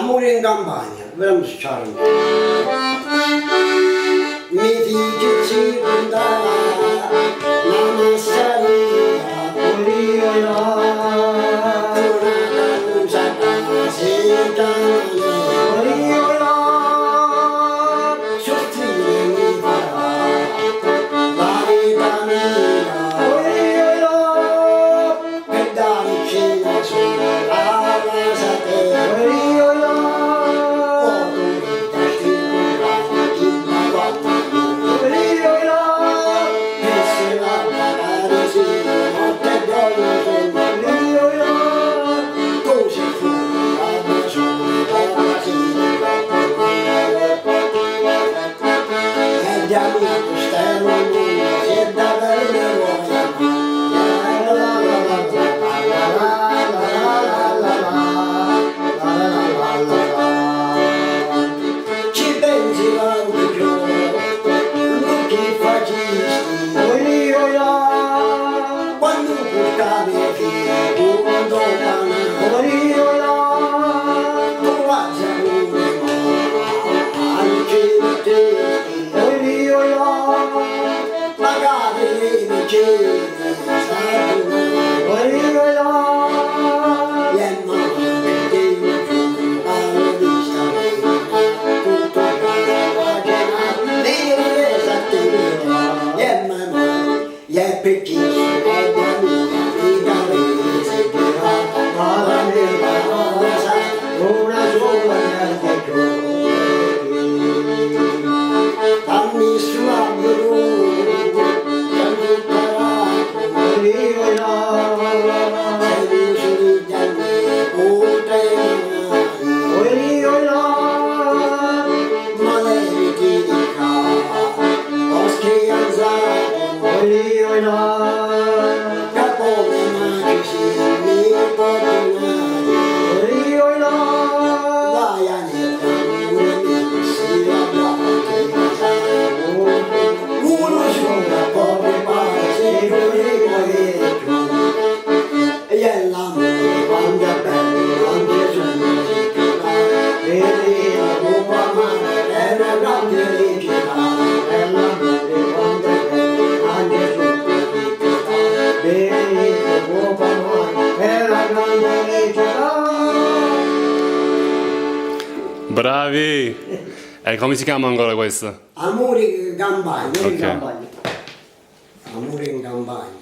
Amore in campagna, vediamo se c'è. Mi dice ci andava, la massaria, io là, una canusa casetta, io là, sottile mi farà, la vita mia, io là, per dare cena sola, la sate, io là. Bravi! E come si chiama ancora questo? Amore in campagna. Ok. Amore in campagna.